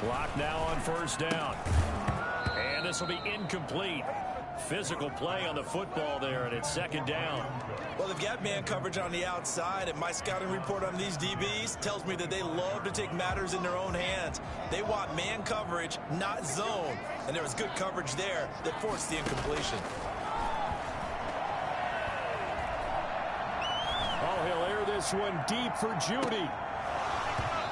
Clock now on first down. And this will be incomplete. Physical play on the football there, and it's second down. Well, they've got man coverage on the outside, and my scouting report on these DBs tells me that they love to take matters in their own hands. They want man coverage, not zone. And there was good coverage there that forced the incompletion. Oh, he'll air this one deep for Judy.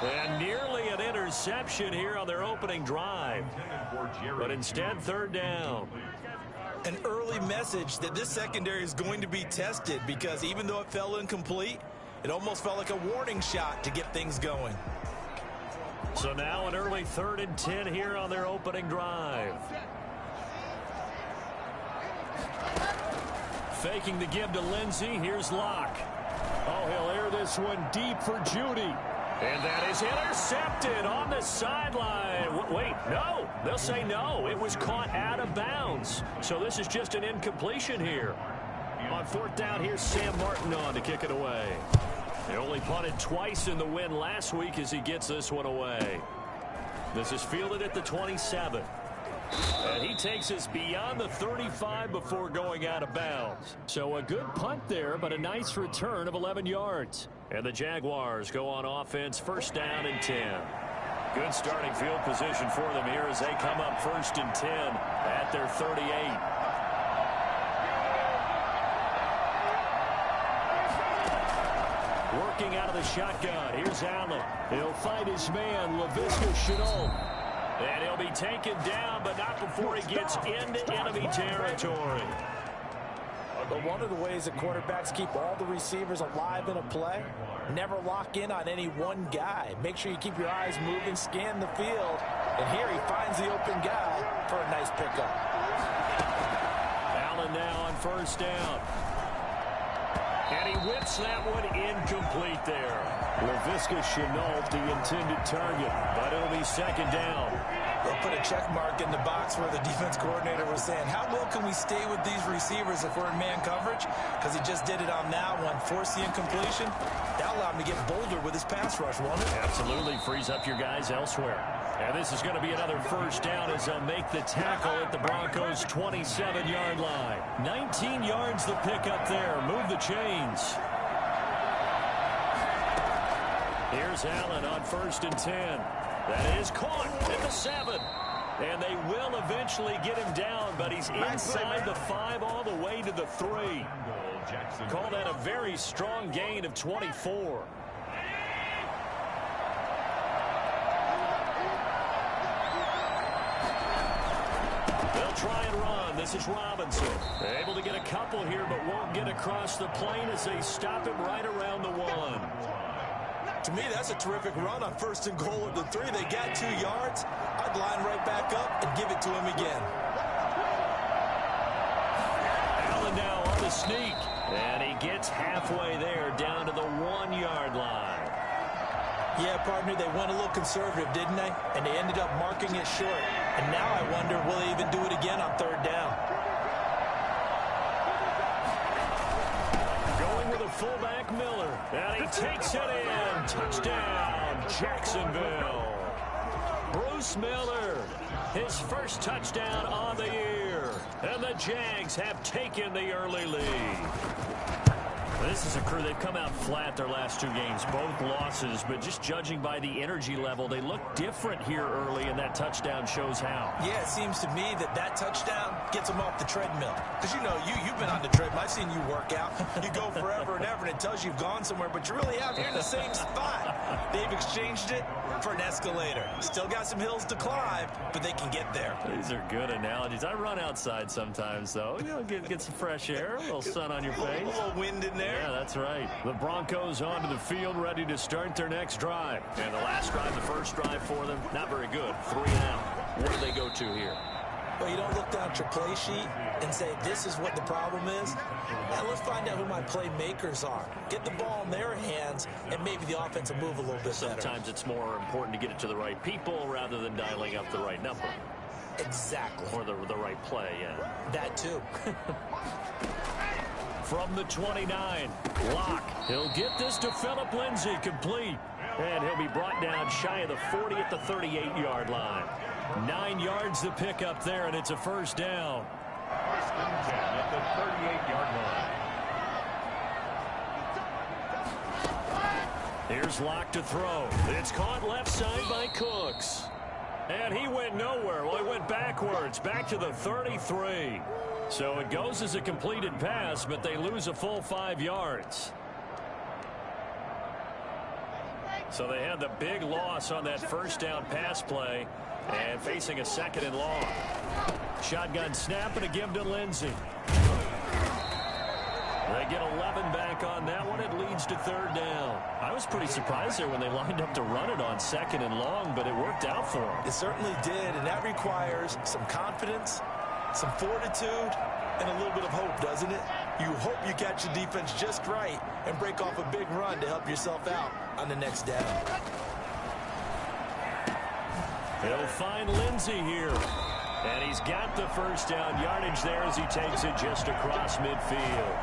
And nearly an interception here on their opening drive. But instead, third down. An early message that this secondary is going to be tested, because even though it fell incomplete, it almost felt like a warning shot to get things going. So now an early 3rd and 10 here on their opening drive. Faking the give to Lindsey. Here's Locke. Oh, he'll air this one deep for Judy. And that is intercepted on the sideline. Wait, no. They'll say no. It was caught out of bounds. So this is just an incompletion here. On 4th down, here's Sam Martin on to kick it away. They only punted twice in the win last week as he gets this one away. This is fielded at the 27. And he takes us beyond the 35 before going out of bounds. So a good punt there, but a nice return of 11 yards. And the Jaguars go on offense, 1st down and 10. Good starting field position for them here as they come up 1st and 10 at their 38. Working out of the shotgun. Here's Allen. He'll fight his man, Laviska Shenault. And he'll be taken down, but not before he gets into enemy territory. But one of the ways that quarterbacks keep all the receivers alive in a play, never lock in on any one guy. Make sure you keep your eyes moving, scan the field. And here he finds the open guy for a nice pickup. Allen now on 1st down. And he whips that one incomplete there. Laviska Shenault, the intended target, but it'll be 2nd down. They'll put a check mark in the box where the defense coordinator was saying, how well can we stay with these receivers if we're in man coverage? Because he just did it on that one. Force the incompletion. That allowed him to get bolder with his pass rush, won't it? Absolutely. Frees up your guys elsewhere. And this is going to be another 1st down as they'll make the tackle at the Broncos' 27-yard line. 19 yards the pickup there. Move the chains. Here's Allen on 1st and 10. That is caught at the 7. And they will eventually get him down, but he's inside the 5 all the way to the 3. Call that a very strong gain of 24. They'll try and run. This is Robinson. Able to get a couple here, but won't get across the plane as they stop him right around the 1. To me, that's a terrific run on 1st and goal at the 3. They got 2 yards. I'd line right back up and give it to him again. Allen now on the sneak. And he gets halfway there down to the 1-yard line. Yeah, partner, they went a little conservative, didn't they? And they ended up marking it short. And now I wonder, will they even do it again on 3rd down? Going with a fullback, Miller. And he takes it in. Touchdown, Jacksonville. Bruce Miller, his first touchdown on the year. And the Jags have taken the early lead. This is a crew, they've come out flat their last 2 games, both losses, but just judging by the energy level, they look different here early, and that touchdown shows how. Yeah, it seems to me that touchdown gets them off the treadmill. Because, you know, you've been on the treadmill. I've seen you work out. You go forever and ever, and it tells you you've gone somewhere, but you really have. You're in the same spot. They've exchanged it for an escalator. Still got some hills to climb, but they can get there. These are good analogies. I run outside sometimes, though. You know, get some fresh air, a little sun on your face. A little wind in there. Yeah, that's right. The Broncos onto the field, ready to start their next drive. And the last drive, the first drive for them, not very good. 3 and out. Where do they go to here? Well, you don't look down at your play sheet and say, this is what the problem is. Now, let's find out who my playmakers are. Get the ball in their hands, and maybe the offense will move a little bit better. Sometimes it's more important to get it to the right people rather than dialing up the right number. Exactly. Or the right play, yeah. That, too. From the 29, Locke. He'll get this to Phillip Lindsay, complete. And he'll be brought down shy of the 40 at the 38-yard line. 9 yards to pick up there, and it's a first down. First and 10 at the 38-yard line. Here's Locke to throw. It's caught left side by Cooks. And he went nowhere. Well, he went backwards, back to the 33. So it goes as a completed pass, but they lose a full 5 yards. So they had the big loss on that first down pass play and facing a second and long. Shotgun snap and a give to Lindsey. They get 11 back on that one. It leads to third down. I was pretty surprised there when they lined up to run it on second and long, but it worked out for them. It certainly did, and that requires some confidence, some fortitude, and a little bit of hope, doesn't it? You hope you catch the defense just right and break off a big run to help yourself out on the next down. He'll find Lindsey here. And he's got the first down yardage there as he takes it just across midfield.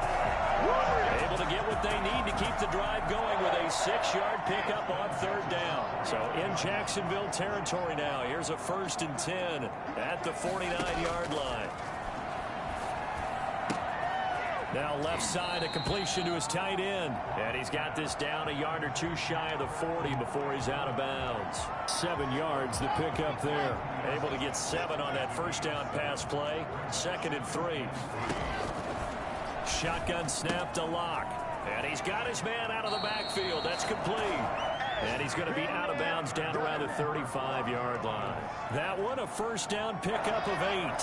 Able to get what they need to keep the drive going with a 6-yard pickup on third down. So in Jacksonville territory now. Here's a first and 10 at the 49-yard line. Now left side, a completion to his tight end. And he's got this down a yard or two shy of the 40 before he's out of bounds. 7 yards the pickup there. Able to get 7 on that first down pass play. 2nd and 3. Shotgun snap to Locke. And he's got his man out of the backfield. That's complete. And he's going to be out of bounds down around the 35-yard line. That one, a first down pickup of 8. At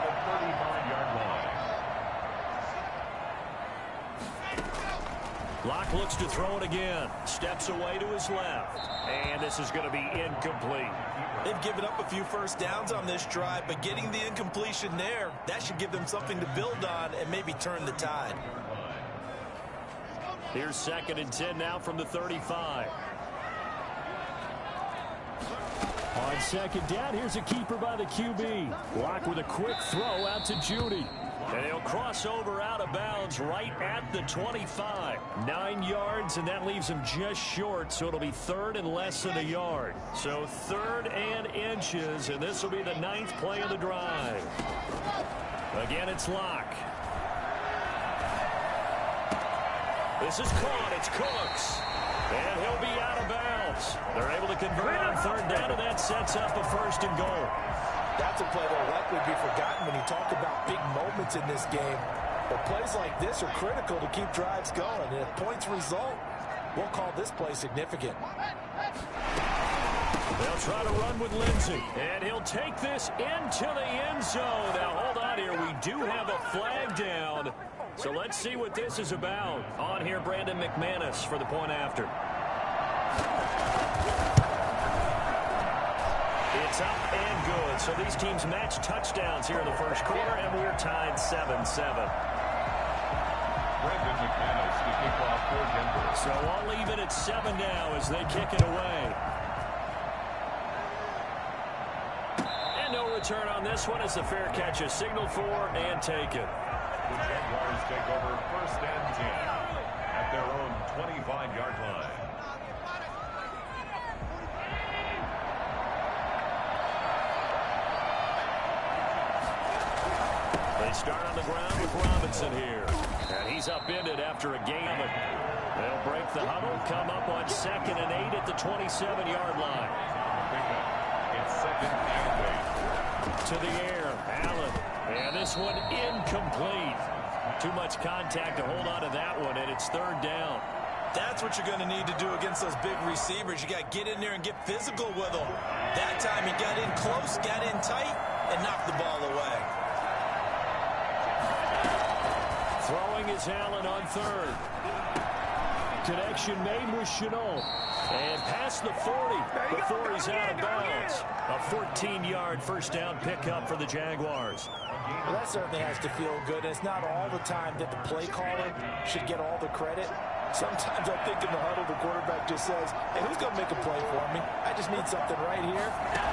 the 35-yard line. Locke looks to throw it again. Steps away to his left. And this is going to be incomplete. They've given up a few first downs on this drive, but getting the incompletion there, that should give them something to build on and maybe turn the tide. Here's 2nd and 10 now from the 35. On second down, here's a keeper by the QB. Locke with a quick throw out to Judy. And he'll cross over out of bounds right at the 25. 9 yards, and that leaves him just short, so it'll be 3rd and less than a yard. So 3rd and inches, and this will be the 9th play of the drive. Again, it's Locke. This is caught. It's Cooks. And he'll be out of bounds. They're able to convert on 3rd down, and that sets up a 1st and goal. That's a play that will likely be forgotten when you talk about big moments in this game. But plays like this are critical to keep drives going. And if points result, we'll call this play significant. They'll try to run with Lindsey. And he'll take this into the end zone. Now, hold on here. We do have a flag down. So let's see what this is about. On here, Brandon McManus for the point after. It's up and good. So these teams match touchdowns here in the first quarter, and we're tied 7-7. Brandon McManus to kick off for Denver. So I'll leave it at 7 now as they kick it away. And no return on this one as the fair catch is signaled for and taken. The Jaguars take over 1st and 10 at their own 25-yard line. They start on the ground with Robinson here. And he's upended after a gain. They'll break the huddle, come up on 2nd and 8 at the 27-yard line. It's 2nd and 8. To the air, Allen. And this one incomplete. Too much contact to hold on to that one, and it's 3rd down. That's what you're going to need to do against those big receivers. You got to get in there and get physical with them. That time he got in close, got in tight, and knocked the ball away. Throwing is Allen on 3rd. Connection made with Chenault. And past the 40 before he's out of bounds. A 14-yard first down pickup for the Jaguars. Well, that certainly has to feel good. It's not all the time that the play caller should get all the credit. Sometimes I think in the huddle, the quarterback just says, hey, who's going to make a play for me? I just need something right here.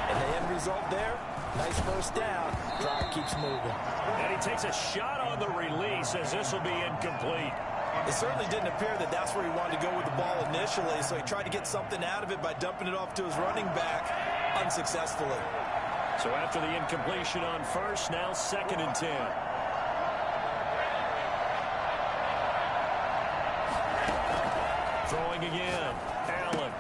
And the end result there, nice first down. Drive keeps moving. And he takes a shot on the release as this will be incomplete. It certainly didn't appear that that's where he wanted to go with the ball initially, so he tried to get something out of it by dumping it off to his running back unsuccessfully. So after the incompletion on first, now 2nd and 10. Throwing again, Allen.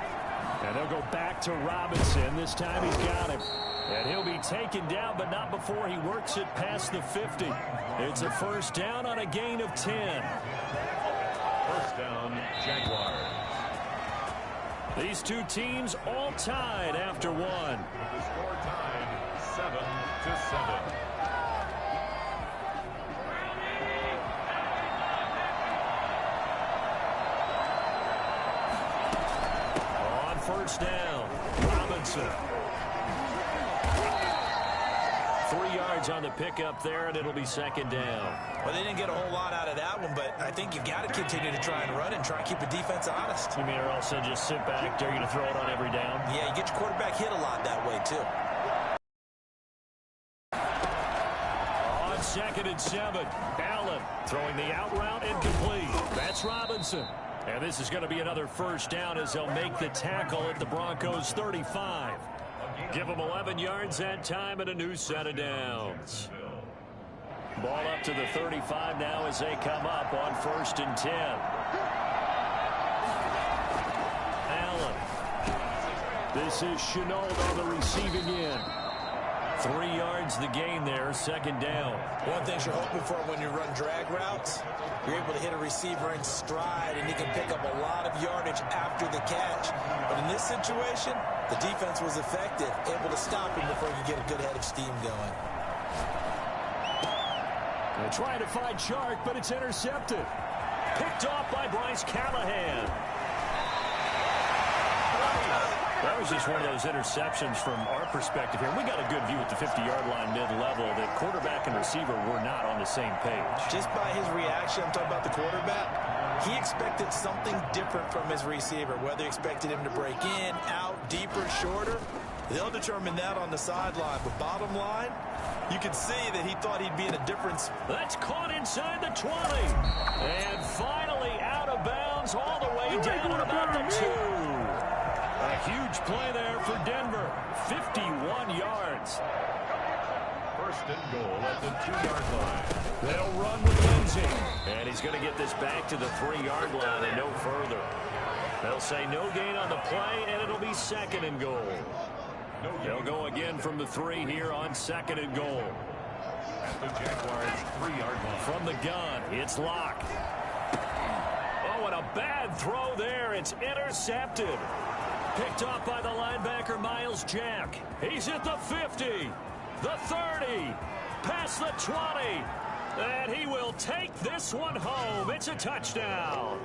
And they'll go back to Robinson. This time he's got him. And he'll be taken down, but not before he works it past the 50. It's a first down on a gain of 10. First down, Jaguars. These two teams all tied after one. The score tied 7-7. On first down, Robinson. 3 yards on the pickup there, and it'll be 2nd down. Well, they didn't get a whole lot out of that one, but I think you've got to continue to try and run and try and keep the defense honest. You mean or also just sit back, dare you to throw it on every down? Yeah, you get your quarterback hit a lot that way, too. On 2nd and 7, Allen throwing the out route incomplete. That's Robinson. And this is going to be another first down as they'll make the tackle at the Broncos' 35. Give them 11 yards that time and a new set of downs. Ball up to the 35 now as they come up on 1st and 10. Allen. This is Chenault on the receiving end. 3 yards the gain there, 2nd down. One thing you're hoping for when you run drag routes, you're able to hit a receiver in stride, and he can pick up a lot of yardage after the catch. But in this situation, the defense was effective, able to stop him before he could get a good head of steam going. They're trying to find Chark, but it's intercepted. Picked off by Bryce Callahan. That was just one of those interceptions from our perspective here. We got a good view at the 50-yard line mid-level that quarterback and receiver were not on the same page. Just by his reaction, I'm talking about the quarterback, he expected something different from his receiver, whether he expected him to break in, out, deeper, shorter. They'll determine that on the sideline. But bottom line, you can see that he thought he'd be in a difference. That's caught inside the 20. And finally out of bounds all the way down at about the 2. A huge play there for Denver. 51 yards. First and goal at the 2-yard line. They'll run with Lindsey. And he's going to get this back to the 3-yard line and no further. They'll say no gain on the play, and it'll be 2nd and goal. They'll go again from the 3 here on 2nd and goal. At the Jaguars' 3-yard line. From the gun, it's Locke. Oh, and a bad throw there. It's intercepted. Picked off by the linebacker, Miles Jack. He's at the 50, the 30, past the 20. And he will take this one home. It's a touchdown.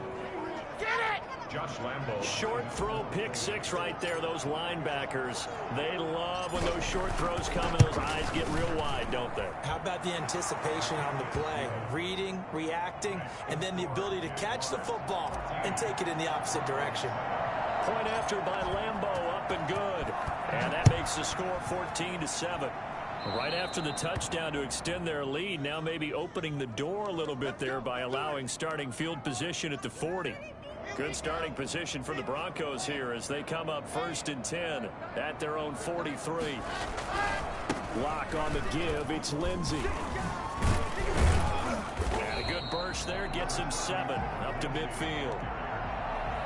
Get it! Josh Lambo. Short throw, pick 6 right there. Those linebackers, they love when those short throws come and those eyes get real wide, don't they? How about the anticipation on the play? Reading, reacting, and then the ability to catch the football and take it in the opposite direction. Point after by Lambo, up and good. And that makes the score 14-7. Right after the touchdown to extend their lead, now maybe opening the door a little bit there by allowing starting field position at the 40. Good starting position for the Broncos here as they come up 1st and 10 at their own 43. Lock on the give, it's Lindsey. And a good burst there, gets him 7 up to midfield.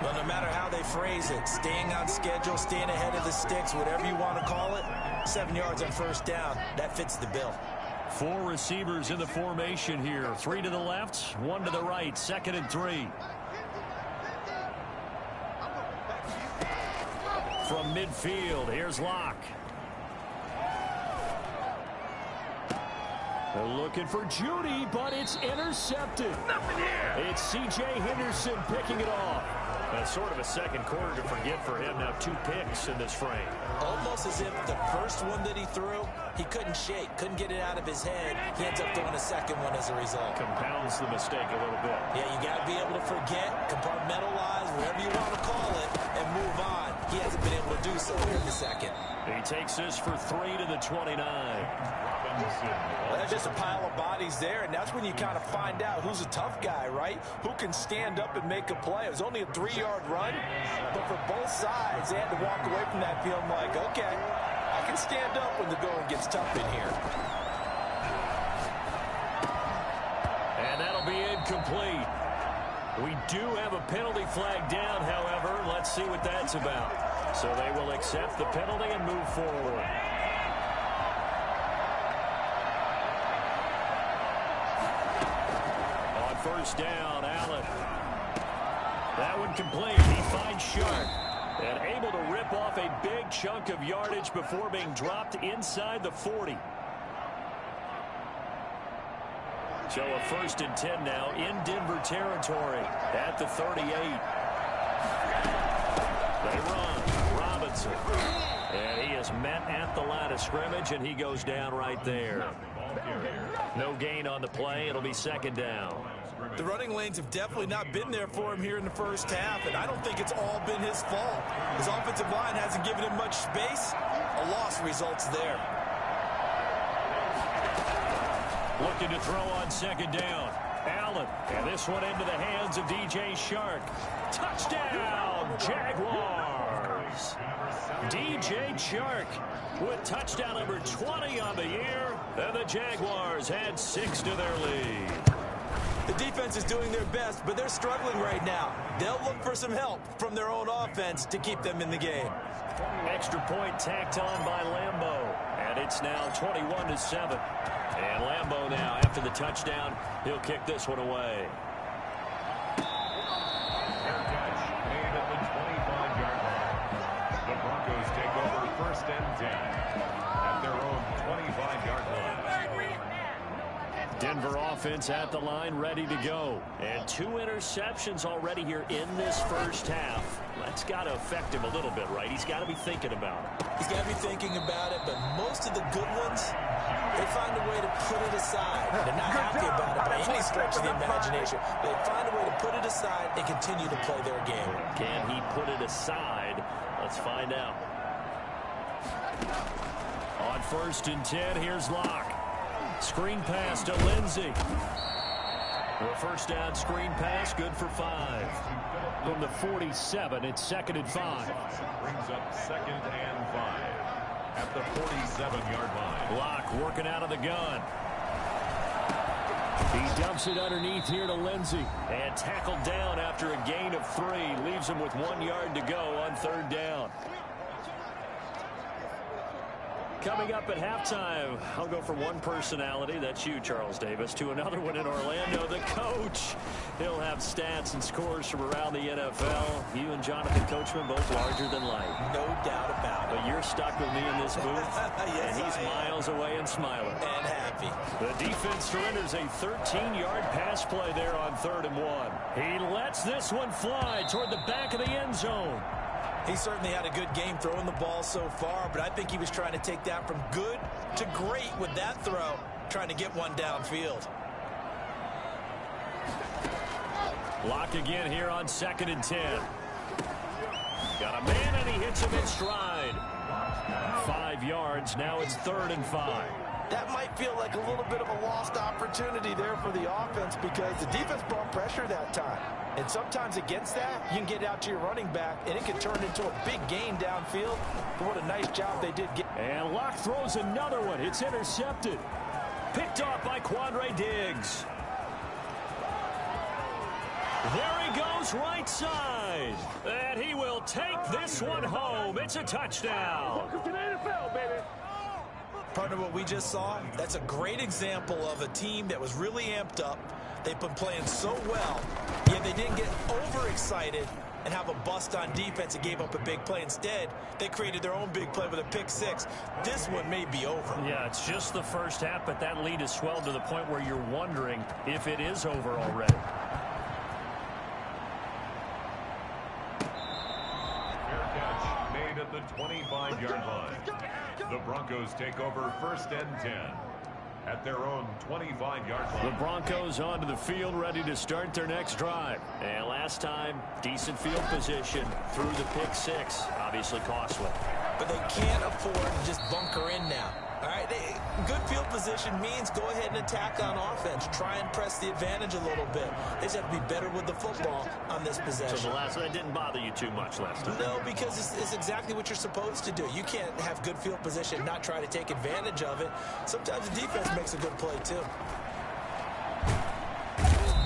Well, no matter how they phrase it, staying on schedule, staying ahead of the sticks, whatever you want to call it, 7 yards on first down, that fits the bill. 4 receivers in the formation here. 3 to the left, 1 to the right, 2nd and 3. From midfield, here's Locke. They're looking for Judy, but it's intercepted. Nothing here. It's C.J. Henderson picking it off. That's sort of a second quarter to forget for him. Now 2 picks in this frame. Almost as if the first one that he threw, he couldn't shake, couldn't get it out of his head. He ends up throwing a second one as a result. Compounds the mistake a little bit. Yeah, you got to be able to forget, compartmentalize, whatever you want to call it, and move on. He hasn't been able to do so here in the second. He takes this for 3 to the 29. Well, that's just a pile of bodies there, and that's when you kind of find out who's a tough guy, right? Who can stand up and make a play. It was only a 3-yard run, but for both sides, they had to walk away from that feeling like, okay, I can stand up when the going gets tough in here. And that'll be incomplete. We do have a penalty flag down, however. Let's see what that's about. So they will accept the penalty and move forward. On first down, Allen. That one complete. He finds Sharp. And able to rip off a big chunk of yardage before being dropped inside the 40. So a 1st and 10 now in Denver territory at the 38. They run. Robinson. And he is met at the line of scrimmage, and he goes down right there. No gain on the play. It'll be 2nd down. The running lanes have definitely not been there for him here in the first half, and I don't think it's all been his fault. His offensive line hasn't given him much space. A loss results there. Looking to throw on 2nd down. Allen. And this one into the hands of DJ Shark. Touchdown, Jaguars. DJ Shark with touchdown number 20 on the year. And the Jaguars add 6 to their lead. The defense is doing their best, but they're struggling right now. They'll look for some help from their own offense to keep them in the game. Extra point tacked on by Lambeau. And it's now 21-7. And Lambeau now, after the touchdown, he'll kick this one away. Fair catch made at the 25-yard line. The Broncos take over 1st and 10 at their own 25-yard line. Denver offense at the line, ready to go. And 2 interceptions already here in this first half. That's got to affect him a little bit, right? He's got to be thinking about it. He's got to be thinking about it, but most of the good ones, they find a way to put it aside. They're not happy about it by any stretch of the imagination. They find a way to put it aside and continue to play their game. Can he put it aside? Let's find out. On 1st and 10, here's Locke. Screen pass to Lindsey. The 1st down screen pass, good for 5. From the 47, it's 2nd and 5. Brings up 2nd and 5 at the 47-yard line. Locke working out of the gun. He dumps it underneath here to Lindsey. And tackled down after a gain of 3. Leaves him with 1 yard to go on 3rd down. Coming up at halftime, I'll go from one personality, that's you, Charles Davis, to another one in Orlando, the coach. He'll have stats and scores from around the NFL. You and Jonathan Coachman both larger than life. No doubt about it. But you're stuck with me in this booth, yes, and he's miles away and smiling. And happy. The defense surrenders a 13-yard pass play there on 3rd and 1. He lets this one fly toward the back of the end zone. He certainly had a good game throwing the ball so far, but I think he was trying to take that from good to great with that throw, trying to get one downfield. Lock again here on 2nd and 10. Got a man, and he hits him in stride. 5 yards. Now it's 3rd and 5. That might feel like a little bit of a lost opportunity there for the offense because the defense brought pressure that time. And sometimes against that, you can get out to your running back, and it can turn into a big gain downfield. But what a nice job they did get. And Locke throws another one. It's intercepted. Picked off by Quandre Diggs. There he goes right side. And he will take this one home. It's a touchdown. Welcome to the NFL, baby. Partner, what we just saw, that's a great example of a team that was really amped up. They've been playing so well, yet they didn't get overexcited and have a bust on defense and gave up a big play. Instead, they created their own big play with a pick 6. This one may be over. Yeah, it's just the first half, but that lead has swelled to the point where you're wondering if it is over already. Fair catch made at the 25-yard line. The Broncos take over 1st and 10 at their own 25-yard line. The Broncos onto the field, ready to start their next drive. And last time, decent field position through the pick 6. Obviously costly. but they can't afford to just bunker in now. All right, good field position means go ahead and attack on offense. Try and press the advantage a little bit. They just have to be better with the football on this possession. So the last one, that didn't bother you too much last time? No, because it's exactly what you're supposed to do. You can't have good field position, not try to take advantage of it. Sometimes the defense makes a good play, too.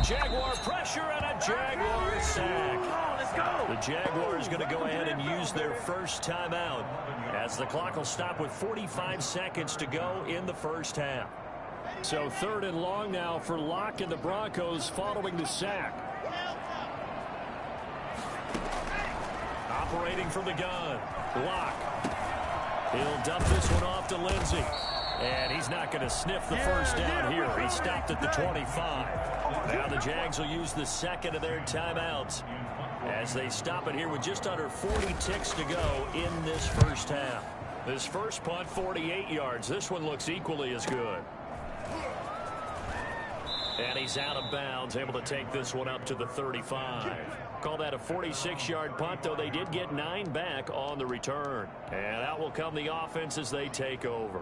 Jaguar pressure and a Jaguar sack. Let's go. The Jaguars going to go ahead and use their first timeout as the clock will stop with 45 seconds to go in the first half. So 3rd and long now for Locke and the Broncos following the sack. Operating from the gun, Locke. He'll dump this one off to Lindsey. And he's not going to sniff the first down here. He stopped at the 25. Now the Jags will use the second of their timeouts as they stop it here with just under 40 ticks to go in this first half. This first punt, 48 yards. This one looks equally as good. And he's out of bounds, able to take this one up to the 35. Call that a 46-yard punt, though they did get 9 back on the return. And out will come the offense as they take over.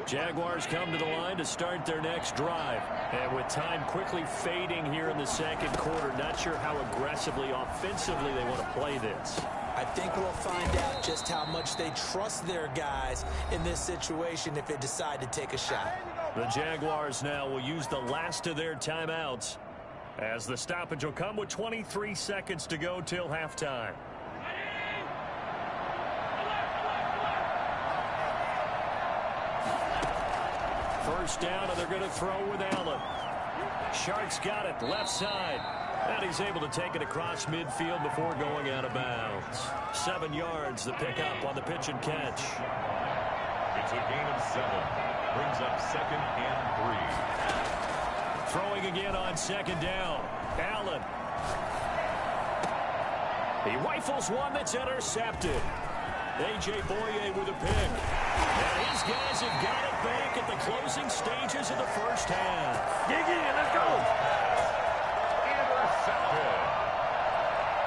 Jaguars come to the line to start their next drive. And with time quickly fading here in the second quarter, not sure how aggressively, offensively they want to play this. I think we'll find out just how much they trust their guys in this situation if they decide to take a shot. The Jaguars now will use the last of their timeouts as the stoppage will come with 23 seconds to go till halftime. First down, and they're going to throw with Allen. Shark's got it, left side. And he's able to take it across midfield before going out of bounds. 7 yards, the pickup on the pitch and catch. It's a gain of 7. Brings up 2nd and 3. Throwing again on second down. Allen. He rifles one that's intercepted. A.J. Boye with a pick. And his guys have got it back at the closing stages of the first half. Dig in, let's go. Intercepted.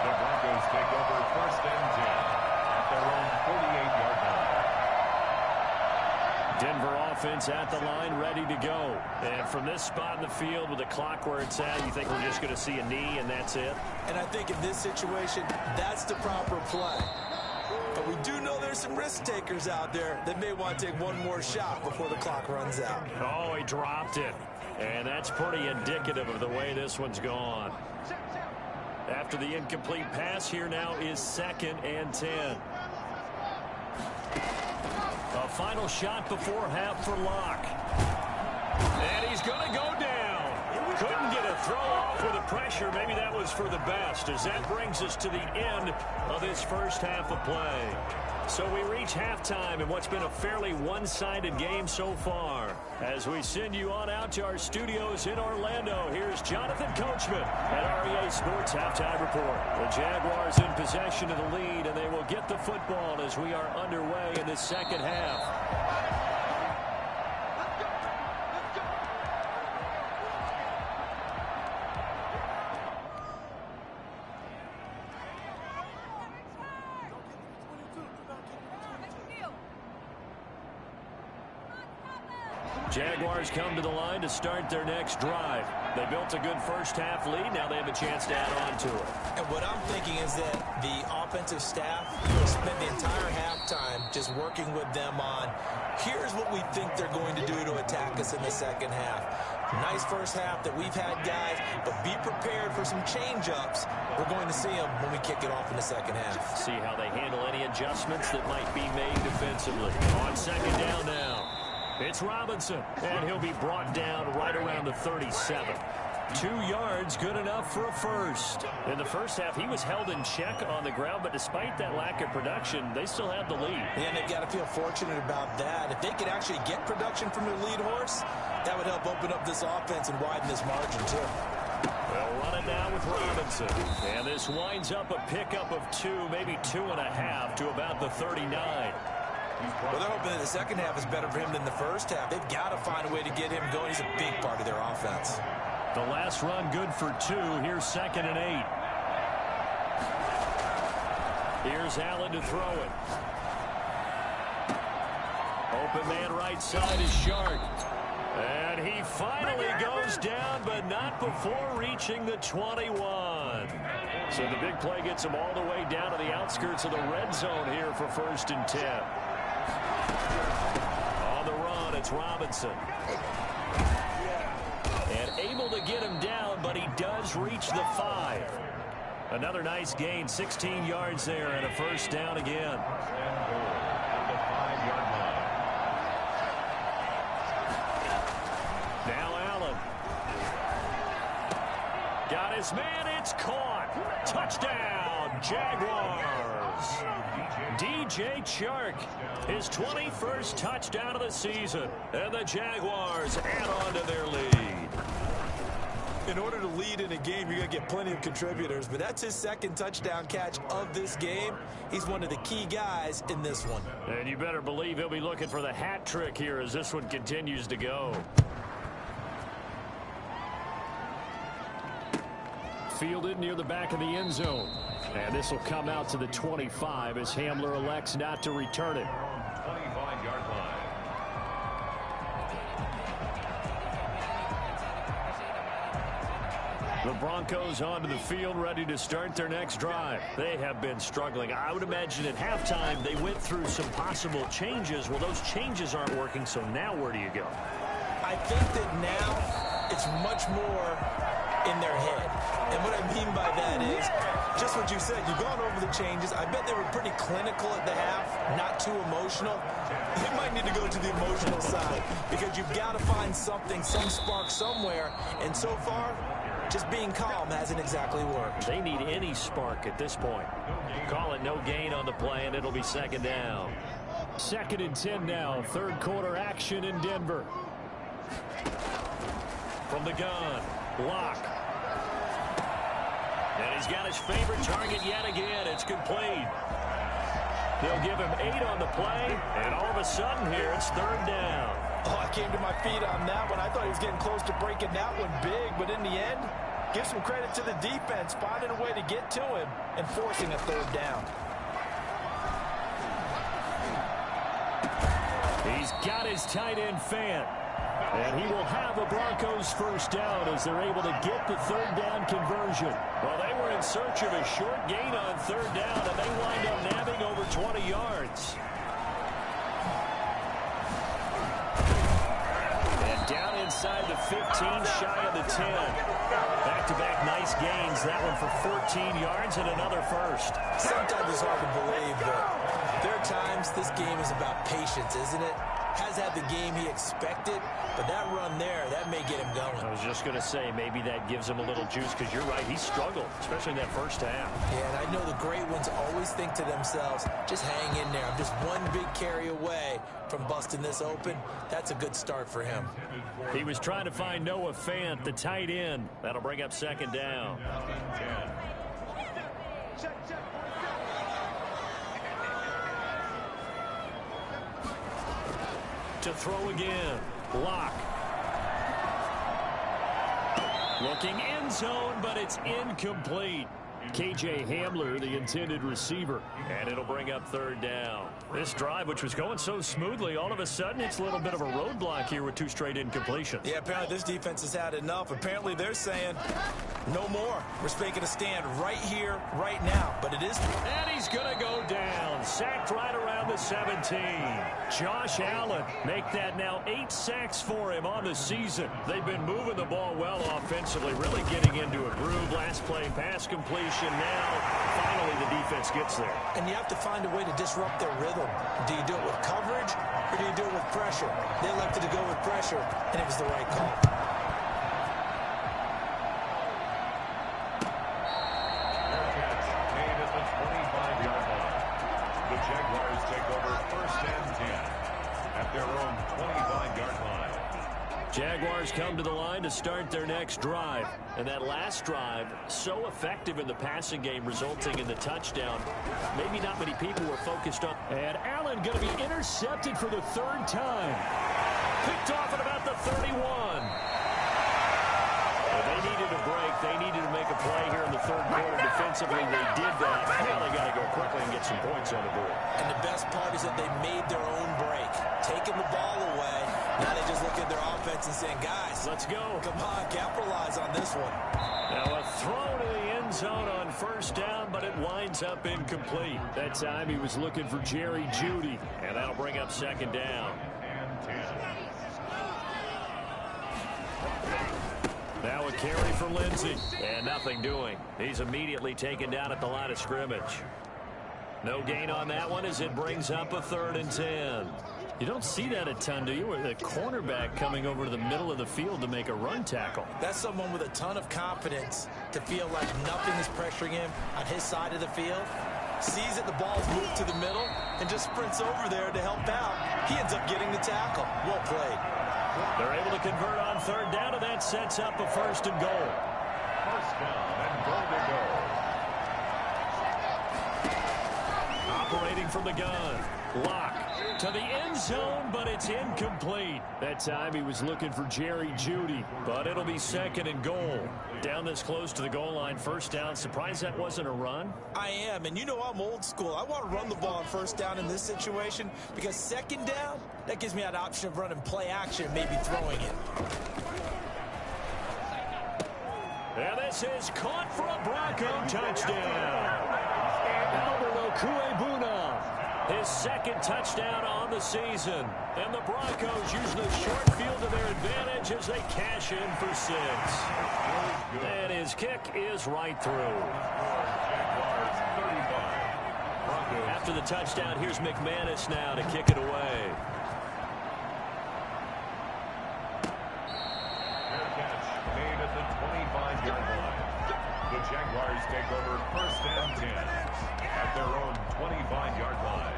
The Broncos take over 1st and 10 at their own 48-yard line. Denver offense at the line, ready to go. And from this spot in the field with the clock where it's at, you think we're just going to see a knee and that's it? And I think in this situation, that's the proper play. But we do know there's some risk takers out there that may want to take one more shot before the clock runs out. Oh, he dropped it. And that's pretty indicative of the way this one's gone. After the incomplete pass, here now is 2nd and 10. A final shot before half for Locke. And he's going to go down. Couldn't get a throw off with the pressure. Maybe that was for the best, as that brings us to the end of this first half of play. So we reach halftime in what's been a fairly one-sided game so far. As we send you on out to our studios in Orlando, here's Jonathan Coachman at REA Sports Halftime Report. The Jaguars in possession of the lead, and they will get the football as we are underway in the second half. Jaguars come to the line to start their next drive. They built a good first half lead. Now they have a chance to add on to it. And what I'm thinking is that the offensive staff will spend the entire halftime just working with them on, here's what we think they're going to do to attack us in the second half. Nice first half that we've had, guys, but be prepared for some change-ups. We're going to see them when we kick it off in the second half. See how they handle any adjustments that might be made defensively. On second down now. It's Robinson, and he'll be brought down right around the 37. 2 yards, good enough for a first. In the first half, he was held in check on the ground, but despite that lack of production, they still have the lead. And they've got to feel fortunate about that. If they could actually get production from their lead horse, that would help open up this offense and widen this margin, too. They'll run it now with Robinson. And this winds up a pickup of 2, maybe 2.5 to about the 39. Well, they're hoping that the second half is better for him than the first half. They've got to find a way to get him going. He's a big part of their offense. The last run good for 2. Here's 2nd and 8. Here's Allen to throw it. Open man right side is Shark. And he finally goes down, but not before reaching the 21. So the big play gets him all the way down to the outskirts of the red zone here for 1st and 10. On the run, it's Robinson. And able to get him down, but he does reach the 5. Another nice gain, 16 yards there, and a 1st down again. Now Allen. Got his man, it's caught. Touchdown, Jaguars. DJ Chark, his 21st touchdown of the season. And the Jaguars add on to their lead. In order to lead in a game, you're going to get plenty of contributors, but that's his 2nd touchdown catch of this game. He's one of the key guys in this one. And you better believe he'll be looking for the hat trick here as this one continues to go. Fielded near the back of the end zone. And this will come out to the 25 as Hamler elects not to return it. 25-yard line. The Broncos onto the field, ready to start their next drive. They have been struggling. I would imagine at halftime they went through some possible changes. Well, those changes aren't working, so now where do you go? I think that now it's much more in their head. And what I mean by that is just what you said. You've gone over the changes. I bet they were pretty clinical at the half, not too emotional. They might need to go to the emotional side because you've got to find something, some spark somewhere. And so far, just being calm hasn't exactly worked. They need any spark at this point. Call it no gain on the play, and it'll be 2nd down. 2nd and 10 now. 3rd quarter action in Denver. From the gun, Locke. And he's got his favorite target yet again. It's complete. They'll give him 8 on the play, and all of a sudden here, it's 3rd down. Oh, I came to my feet on that one. I thought he was getting close to breaking that one big, but in the end, give some credit to the defense, finding a way to get to him and forcing a 3rd down. He's got his tight end Fant. And he will have a Broncos 1st down as they're able to get the 3rd down conversion. Well, they were in search of a short gain on 3rd down, and they wind up nabbing over 20 yards. And down inside the 15, shy of the 10. Back-to-back nice gains. That one for 14 yards and another 1st. Sometimes it's hard to believe, but there are times this game is about patience, isn't it? Has had the game he expected, but that run there, that may get him going. I was just going to say, maybe that gives him a little juice, because you're right, he struggled, especially in that 1st half. Yeah, and I know the great ones always think to themselves, just hang in there. I'm just one big carry away from busting this open. That's a good start for him. He was trying to find Noah Fant, the tight end. That'll bring up 2nd down. To throw again, Locke. Looking end zone, but it's incomplete. KJ Hamler, the intended receiver. And it'll bring up 3rd down. This drive, which was going so smoothly, all of a sudden it's a little bit of a roadblock here with 2 straight incompletions. Yeah, apparently this defense has had enough. Apparently they're saying, no more. We're making a stand right here, right now. But it is. And he's going to go down. Sacked right around the 17. Josh Allen, make that now 8 sacks for him on the season. They've been moving the ball well offensively, really getting into a groove. Last play, pass completion. Now, finally, the defense gets there. And you have to find a way to disrupt their rhythm. Do you do it with coverage, or do you do it with pressure? They elected to go with pressure, and it was the right call. Made at the 25-yard line. The Jaguars take over 1st and 10 at their own 25-yard line. Jaguars come to the line to start their next drive. And that last drive, so effective in the passing game, resulting in the touchdown. Maybe not many people were focused on. And Allen going to be intercepted for the 3rd time. Picked off at about the 31. Well, they needed a break. They needed to make a play here in the third quarter. Defensively, they did that. Now they got to go quickly and get some points on the board. And the best part is that they made their own break, taking the ball away. Now they just look at their offense and saying, guys, let's go. Come on, capitalize on this one. Now a throw to the end zone on first down, but it winds up incomplete. That time he was looking for Jerry Jeudy, and that'll bring up second down. Now a carry for Lindsey, and nothing doing. He's immediately taken down at the line of scrimmage. No gain on that one as it brings up a 3rd and 10. You don't see that a ton, do you? With a cornerback coming over to the middle of the field to make a run tackle. That's someone with a ton of confidence to feel like nothing is pressuring him on his side of the field. Sees that the ball's moved to the middle and just sprints over there to help out. He ends up getting the tackle. Well played. They're able to convert on 3rd down, and that sets up a 1st and goal. 1st down and goal to go. Operating from the gun. Lock to the end zone, but it's incomplete. That time he was looking for Jerry Jeudy, but it'll be 2nd and goal. Down this close to the goal line, 1st down. Surprised that wasn't a run? I am, and you know I'm old school. I want to run the ball on 1st down in this situation because 2nd down, that gives me that option of running play action and maybe throwing it. And this is caught for a Bronco touchdown. Albert Okuebuna. His 2nd touchdown on the season. And the Broncos use the short field to their advantage as they cash in for 6. And his kick is right through. After the touchdown, here's McManus now to kick it away. Fair catch made at the 25-yard line. The Jaguars take over 1st and 10 at their own 25-yard line.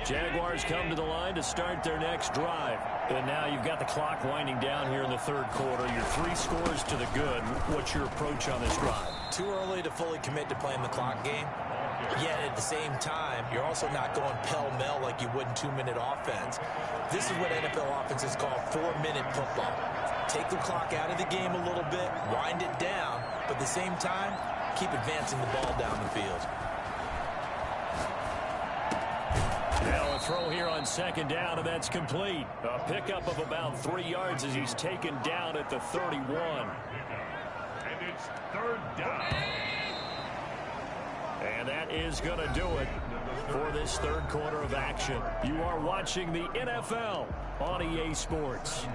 Jaguars come to the line to start their next drive. And now you've got the clock winding down here in the 3rd quarter. Your 3 scores to the good. What's your approach on this drive? Too early to fully commit to playing the clock game. Yet at the same time, you're also not going pell-mell like you would in 2-minute offense. This is what NFL offenses call 4-minute football. Take the clock out of the game a little bit, wind it down, but at the same time, keep advancing the ball down the field. Now a throw here on 2nd down, and that's complete. A pickup of about 3 yards as he's taken down at the 31. And it's 3rd down. And that is going to do it for this 3rd quarter of action. You are watching the NFL on EA Sports.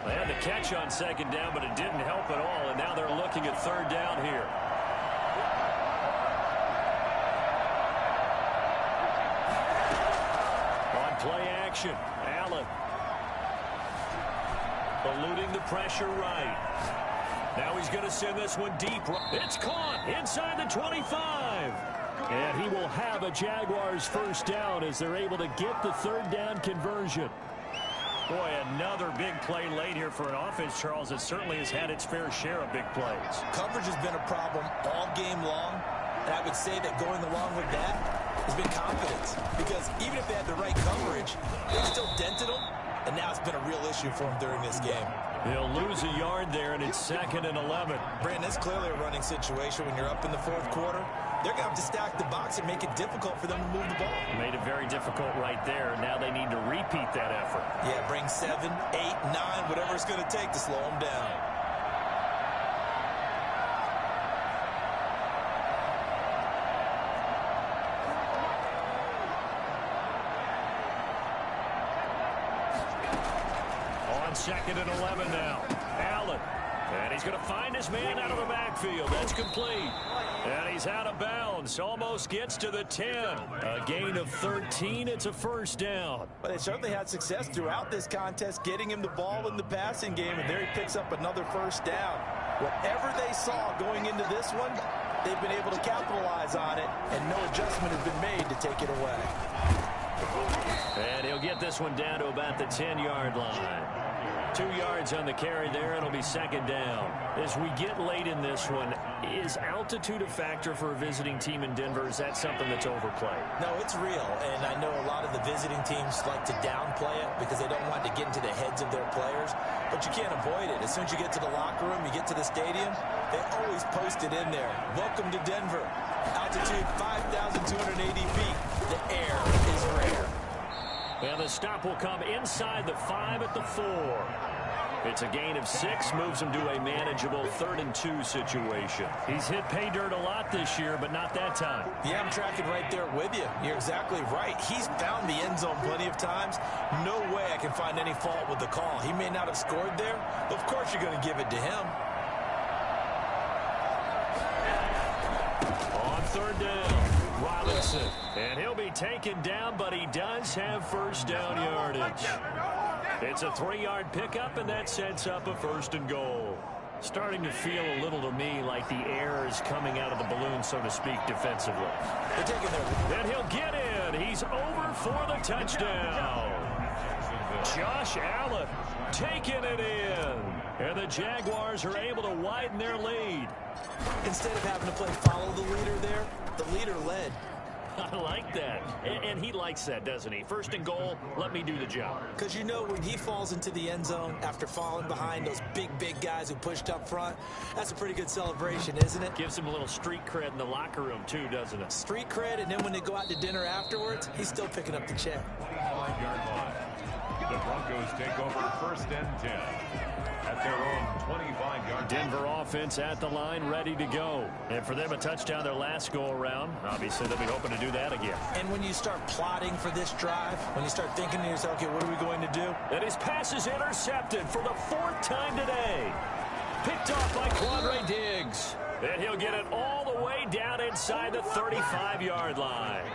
They had the catch on 2nd down, but it didn't help at all, and now they're looking at 3rd down here. On play action, Allen. Eluding the pressure right. Now he's going to send this one deep. It's caught inside the 25. And he will have a Jaguars 1st down as they're able to get the 3rd down conversion. Boy, another big play late here for an offense, Charles, that certainly has had its fair share of big plays. Coverage has been a problem all game long, and I would say that going along with that has been confidence. Because even if they had the right coverage, they still dented them, and now it's been a real issue for them during this game. He'll lose a yard there, and it's 2nd and 11. Brandon, it's clearly a running situation when you're up in the 4th quarter. They're going to have to stack the box and make it difficult for them to move the ball. Made it very difficult right there. Now they need to repeat that effort. Yeah, bring 7, 8, 9, whatever it's going to take to slow them down. On 2nd and 11 now. Allen. And he's going to find his man out of the backfield. That's complete. And he's out of bounds. Almost gets to the 10. A gain of 13. It's a 1st down. But they certainly had success throughout this contest, getting him the ball in the passing game. And there he picks up another 1st down. Whatever they saw going into this one, they've been able to capitalize on it. And no adjustment has been made to take it away. And he'll get this one down to about the 10-yard line. 2 yards on the carry there. It'll be second down. As we get late in this one, is altitude a factor for a visiting team in Denver? Is that something that's overplayed? No, it's real, and I know a lot of the visiting teams like to downplay it because they don't want to get into the heads of their players, but you can't avoid it. As soon as you get to the locker room, you get to the stadium, they always post it in there. Welcome to Denver. Altitude 5,280 feet. The air is rare. And the stop will come inside the 5 at the 4. It's a gain of 6, moves him to a manageable 3rd and 2 situation. He's hit pay dirt a lot this year, but not that time. Yeah, I'm tracking right there with you. You're exactly right. He's found the end zone plenty of times. No way I can find any fault with the call. He may not have scored there, but of course you're going to give it to him. On 3rd down, Robinson. And he'll be taken down, but he does have first down yardage. It's a 3-yard pickup, and that sets up a 1st and goal. Starting to feel a little to me like the air is coming out of the balloon, so to speak, defensively. They're taking their... And he'll get in. He's over for the touchdown. Josh Allen taking it in. And the Jaguars are able to widen their lead. Instead of having to play follow the leader there, the leader led. I like that. And he likes that, doesn't he? 1st and goal, let me do the job. Because you know when he falls into the end zone after falling behind those big guys who pushed up front, that's a pretty good celebration, isn't it? Gives him a little street cred in the locker room, too, doesn't it? Street cred, and then when they go out to dinner afterwards, he's still picking up the check. 25-yard line. The Broncos take over 1st and 10. At their own 25-yard. Denver offense at the line, ready to go. And for them, a touchdown their last go-around. Obviously, they'll be hoping to do that again. And when you start plotting for this drive, when you start thinking to yourself, okay, what are we going to do? And his pass is intercepted for the 4th time today. Picked off by Quandre Diggs. And he'll get it all the way down inside the 35-yard line.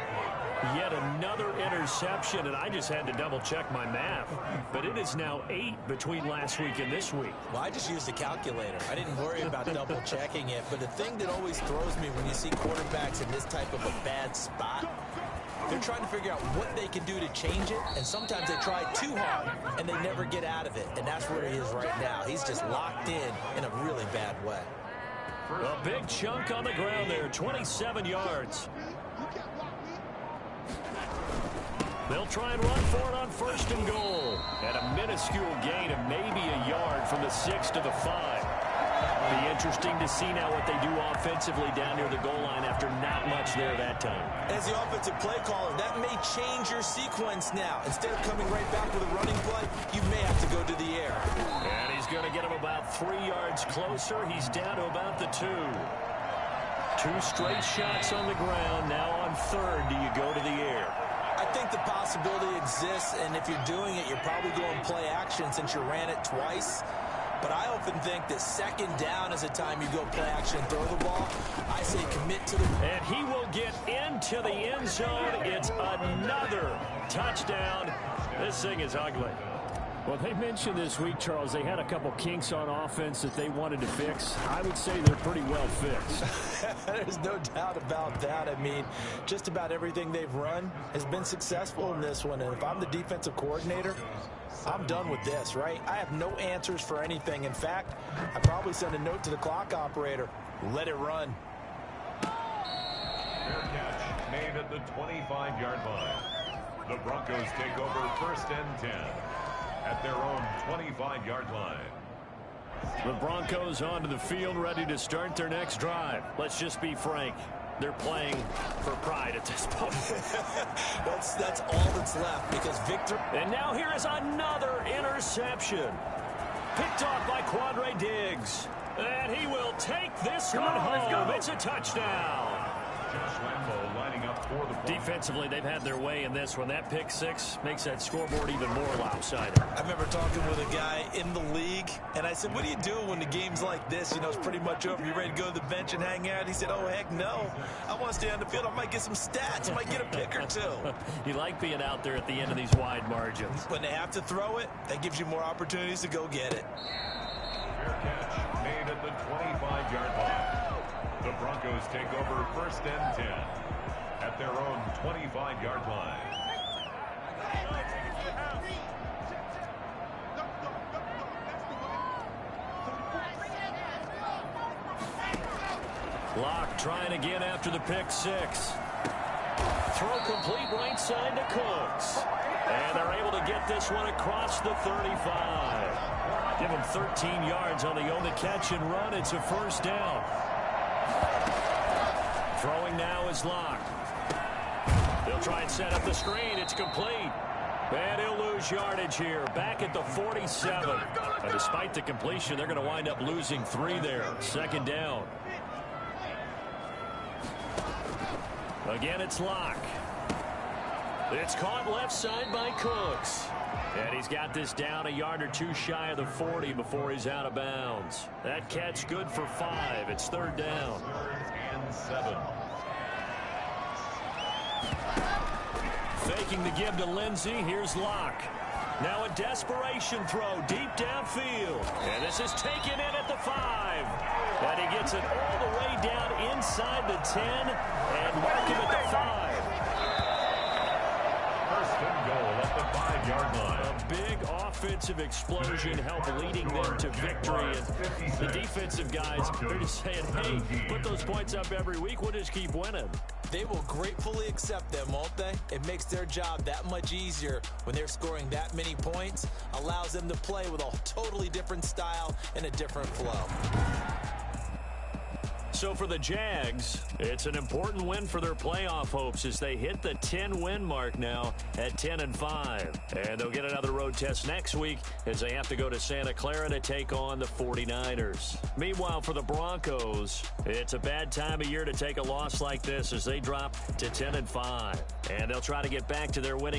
Yet another interception, and I just had to double-check my math. But it is now 8 between last week and this week. Well, I just used a calculator. I didn't worry about double-checking it. But the thing that always throws me when you see quarterbacks in this type of a bad spot, they're trying to figure out what they can do to change it, and sometimes they try too hard, and they never get out of it. And that's where he is right now. He's just locked in a really bad way. A big chunk on the ground there, 27 yards. They'll try and run for it on 1st and goal. At a minuscule gain of maybe a yard from the 6 to the 5. Be interesting to see now what they do offensively down near the goal line after not much there that time. As the offensive play caller, that may change your sequence now. Instead of coming right back with a running play, you may have to go to the air. And he's going to get him about 3 yards closer. He's down to about the 2. 2 straight shots on the ground. Now on 3rd, do you go to the air? I think the possibility exists, and if you're doing it, you're probably going play action since you ran it twice. But I often think that 2nd down is the time you go play action and throw the ball. I say commit to the... And he will get into the end zone. It's another touchdown. This thing is ugly. Well, they mentioned this week, Charles, they had a couple kinks on offense that they wanted to fix. I would say they're pretty well fixed. There's no doubt about that. I mean, just about everything they've run has been successful in this one. And if I'm the defensive coordinator, I'm done with this, right? I have no answers for anything. In fact, I'd probably send a note to the clock operator. Let it run. Fair catch made at the 25-yard line. The Broncos take over 1st and 10. At their own 25-yard line. The Broncos onto the field, ready to start their next drive. Let's just be frank. They're playing for pride at this point. That's all that's left because Victor... And now here is another interception. Picked off by Quandre Diggs. And he will take this one home. It's a touchdown. Josh Lambo lining up for the Broncos. Defensively, they've had their way in this one. That pick 6 makes that scoreboard even more lopsided. I remember talking with a guy in the league, and I said, what do you do when the game's like this? You know, it's pretty much over. You ready to go to the bench and hang out? He said, oh, heck no. I want to stay on the field. I might get some stats. I might get a pick or 2. You like being out there at the end of these wide margins. When they have to throw it, that gives you more opportunities to go get it. Fair catch made at the 25-yard line. The Broncos take over 1st and 10 at their own 25-yard line. Locke trying again after the pick six. Throw complete right side to Cooks. And they're able to get this one across the 35. Give him 13 yards on the catch and run. It's a first down. Throwing now is Locke. They'll try and set up the screen. It's complete. And he'll lose yardage here. Back at the 47. And despite the completion, they're going to wind up losing 3 there. Second down. Again, it's Locke. It's caught left side by Cooks. And he's got this down a yard or 2 shy of the 40 before he's out of bounds. That catch good for 5. It's third down. 3rd and 7. Faking the give to Lindsey. Here's Locke. Now a desperation throw deep downfield. And this is taken in at the 5. And he gets it all the way down inside the 10 and mark him at the 5. First and goal at the 5-yard line. A big offensive explosion helped leading them to victory. And the defensive guys, they're just saying, hey, put those points up every week. We'll just keep winning. They will gratefully accept them, won't they? It makes their job that much easier when they're scoring that many points. Allows them to play with a totally different style and a different flow. So for the Jags, it's an important win for their playoff hopes as they hit the 10-win mark now at 10-5. And they'll get another road test next week as they have to go to Santa Clara to take on the 49ers. Meanwhile, for the Broncos, it's a bad time of year to take a loss like this as they drop to 10-5. And they'll try to get back to their winning